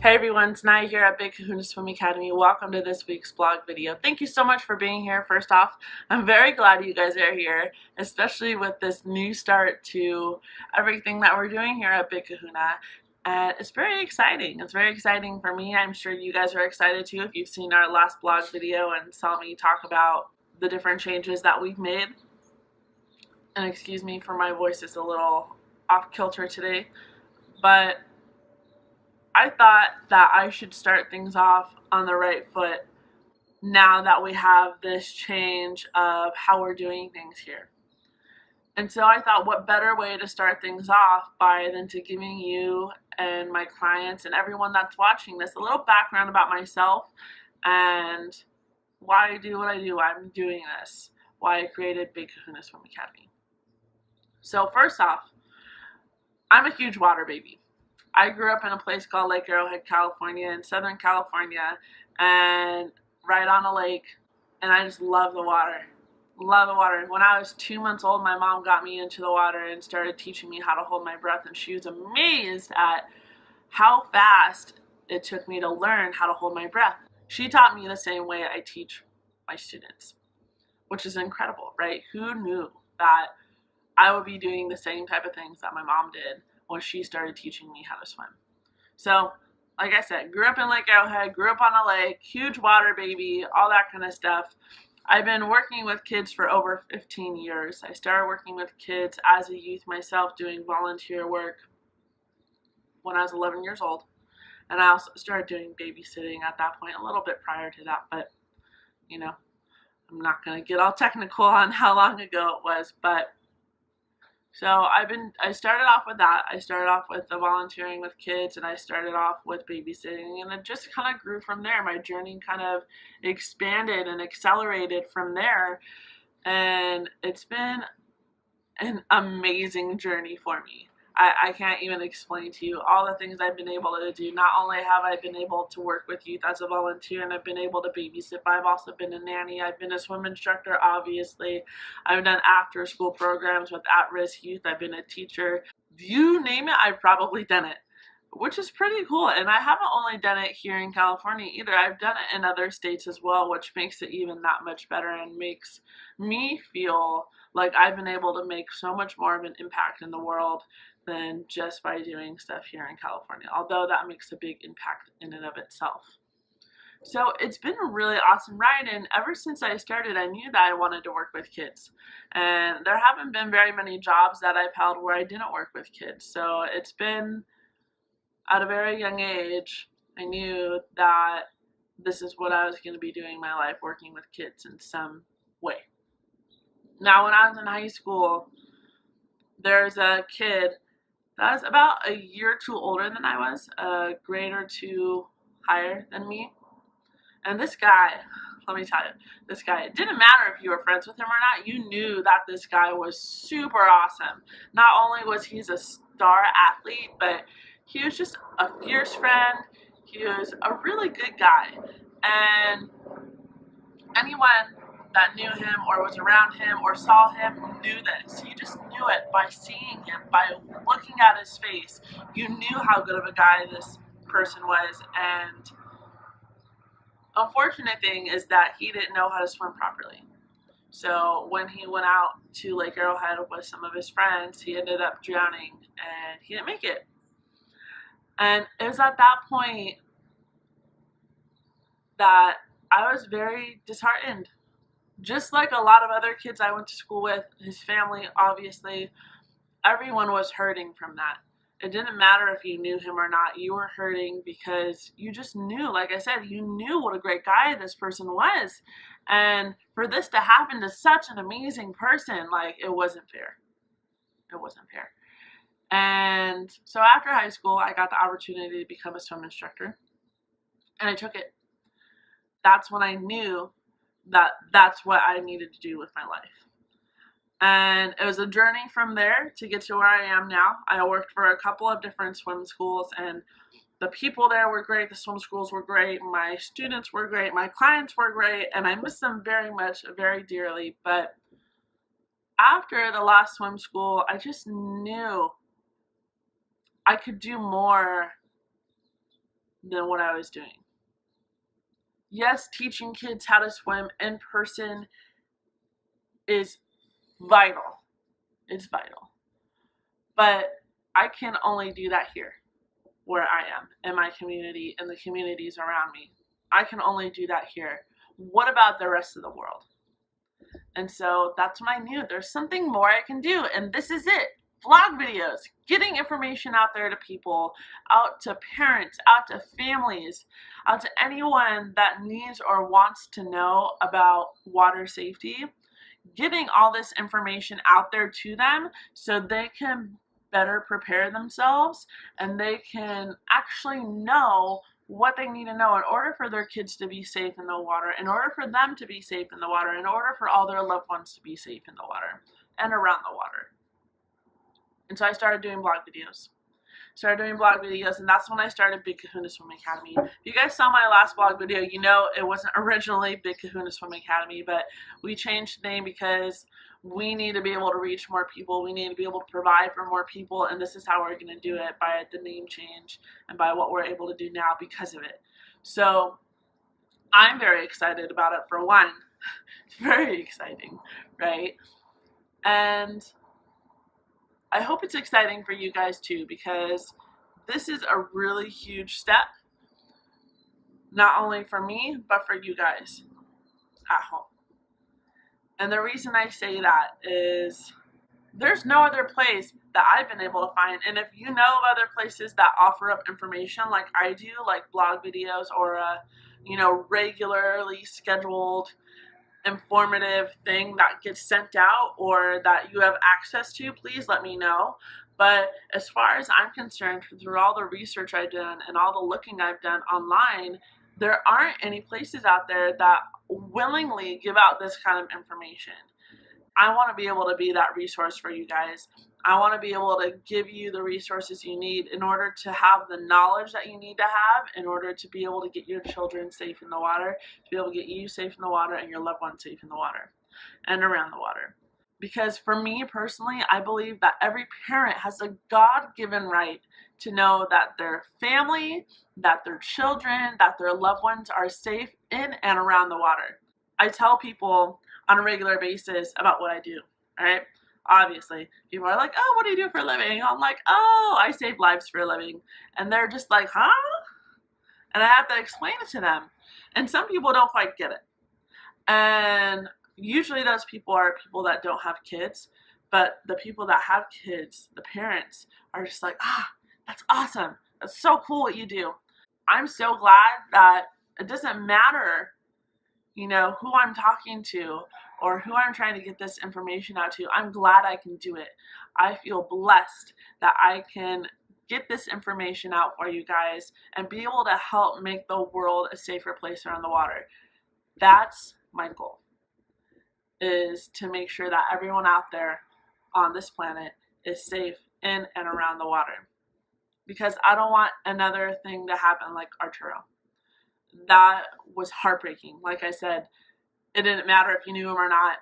Hey everyone, Tenaya here at Big Kahuna Swim Academy. Welcome to this week's blog video. Thank you so much for being here. First off, I'm very glad you guys are here, especially with this new start to everything that we're doing here at Big Kahuna. And it's very exciting. It's very exciting for me. I'm sure you guys are excited too if you've seen our last blog video and saw me talk about the different changes that we've made. And excuse me for my voice, is a little off kilter today, but I thought that I should start things off on the right foot now that we have this change of how we're doing things here. And so I thought, what better way to start things off than to giving you and my clients and everyone that's watching this a little background about myself and why I do what I do, why I'm doing this, why I created Big Kahuna Swim Academy. So first off, I'm a huge water baby. I grew up in a place called Lake Arrowhead, California, in Southern California, and right on a lake, and I just love the water. Love the water. When I was 2 months old, my mom got me into the water and started teaching me how to hold my breath, and she was amazed at how fast it took me to learn how to hold my breath. She taught me the same way I teach my students, which is incredible, right? Who knew that I would be doing the same type of things that my mom did when she started teaching me how to swim? So, like I said, grew up in Lake Arrowhead, grew up on a lake, huge water baby, all that kind of stuff. I've been working with kids for over 15 years. I started working with kids as a youth myself, doing volunteer work when I was 11 years old. And I also started doing babysitting at that point, a little bit prior to that, but, you know, I'm not going to get all technical on how long ago it was, but so I started off with that. I started off with the volunteering with kids, and I started off with babysitting, and it just kind of grew from there. My journey kind of expanded and accelerated from there, and it's been an amazing journey for me. I can't even explain to you all the things I've been able to do. Not only have I been able to work with youth as a volunteer, and I've been able to babysit, but I've also been a nanny. I've been a swim instructor, obviously. I've done after school programs with at-risk youth. I've been a teacher. You name it, I've probably done it, which is pretty cool. And I haven't only done it here in California either. I've done it in other states as well, which makes it even that much better and makes me feel like I've been able to make so much more of an impact in the world than just by doing stuff here in California, although that makes a big impact in and of itself. So it's been a really awesome ride, and ever since I started, I knew that I wanted to work with kids. And there haven't been very many jobs that I've held where I didn't work with kids. So it's been, at a very young age, I knew that this is what I was going to be doing in my life, working with kids in some way. Now, when I was in high school, there's a kid that was about a year or two older than I was, a grade or two higher than me. And this guy, let me tell you, this guy, it didn't matter if you were friends with him or not, you knew that this guy was super awesome. Not only was he a star athlete, but he was just a fierce friend. He was a really good guy. And anyone that knew him or was around him or saw him knew this. You just knew it by seeing him, by looking at his face. You knew how good of a guy this person was. And unfortunate thing is that he didn't know how to swim properly. So when he went out to Lake Arrowhead with some of his friends, he ended up drowning and he didn't make it. And it was at that point that I was very disheartened. Just like a lot of other kids I went to school with, his family, obviously, everyone was hurting from that. It didn't matter if you knew him or not. You were hurting because you just knew, like I said, you knew what a great guy this person was. And for this to happen to such an amazing person, like, it wasn't fair. It wasn't fair. And so after high school, I got the opportunity to become a swim instructor. And I took it. That's when I knew that that's what I needed to do with my life. And it was a journey from there to get to where I am now. I worked for a couple of different swim schools, and the people there were great. The swim schools were great. My students were great. My clients were great, and I miss them very much, very dearly. But after the last swim school, I just knew I could do more than what I was doing. Yes, teaching kids how to swim in person is vital. It's vital. But I can only do that here where I am, in my community, and the communities around me. I can only do that here. What about the rest of the world? And so that's when I knew there's something more I can do, and this is it. Vlog videos, getting information out there to people, out to parents, out to families, out to anyone that needs or wants to know about water safety, getting all this information out there to them so they can better prepare themselves and they can actually know what they need to know in order for their kids to be safe in the water, in order for them to be safe in the water, in order for all their loved ones to be safe in the water and around the water. And so I started doing blog videos. And that's when I started Big Kahuna Swim Academy. If you guys saw my last blog video, you know it wasn't originally Big Kahuna Swim Academy, but we changed the name because we need to be able to reach more people. We need to be able to provide for more people, and this is how we're going to do it, by the name change and by what we're able to do now because of it. So I'm very excited about it, for one. It's very exciting, right? And I hope it's exciting for you guys too, because this is a really huge step, not only for me, but for you guys at home. And the reason I say that is there's no other place that I've been able to find. And if you know of other places that offer up information like I do, like blog videos or regularly scheduled informative thing that gets sent out or that you have access to, please let me know. But as far as I'm concerned, through all the research I've done and all the looking I've done online, there aren't any places out there that willingly give out this kind of information. I want to be able to be that resource for you guys. I want to be able to give you the resources you need in order to have the knowledge that you need to have in order to be able to get your children safe in the water, to be able to get you safe in the water and your loved ones safe in the water and around the water. Because for me personally, I believe that every parent has a God-given right to know that their family, that their children, that their loved ones are safe in and around the water. I tell people on a regular basis about what I do, all right? Obviously, people are like, oh, what do you do for a living? I'm like, oh, I save lives for a living. And they're just like, huh? And I have to explain it to them. And some people don't quite get it. And usually those people are people that don't have kids. But the people that have kids, the parents, are just like, that's awesome. That's so cool what you do. I'm so glad that it doesn't matter, who I'm talking to or who I'm trying to get this information out to. I'm glad I can do it. I feel blessed that I can get this information out for you guys and be able to help make the world a safer place around the water. That's my goal, is to make sure that everyone out there on this planet is safe in and around the water. Because I don't want another thing to happen like Arturo. That was heartbreaking. Like I said, it didn't matter if you knew him or not.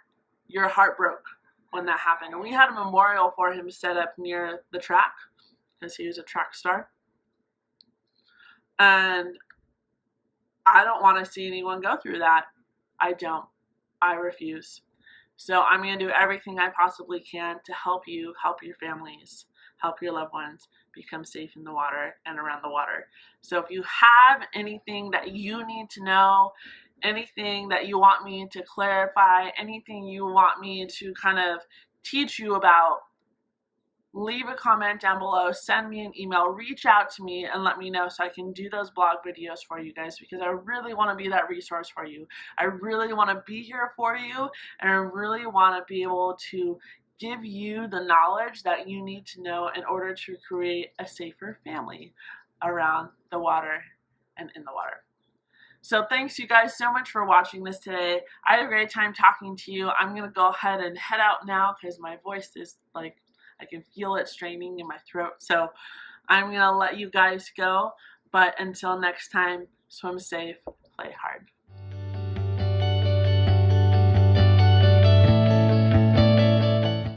Your heart broke when that happened. And we had a memorial for him set up near the track because he was a track star. And I don't want to see anyone go through that. I don't. I refuse. So I'm going to do everything I possibly can to help you, help your families, help your loved ones become safe in the water and around the water. So if you have anything that you need to know, anything that you want me to clarify, anything you want me to kind of teach you about, leave a comment down below, send me an email, reach out to me and let me know so I can do those blog videos for you guys, because I really want to be that resource for you. I really want to be here for you, and I really want to be able to give you the knowledge that you need to know in order to create a safer family around the water and in the water. So thanks you guys so much for watching this today. I had a great time talking to you. I'm going to go ahead and head out now because my voice is like, I can feel it straining in my throat. So I'm going to let you guys go. But until next time, swim safe, play hard.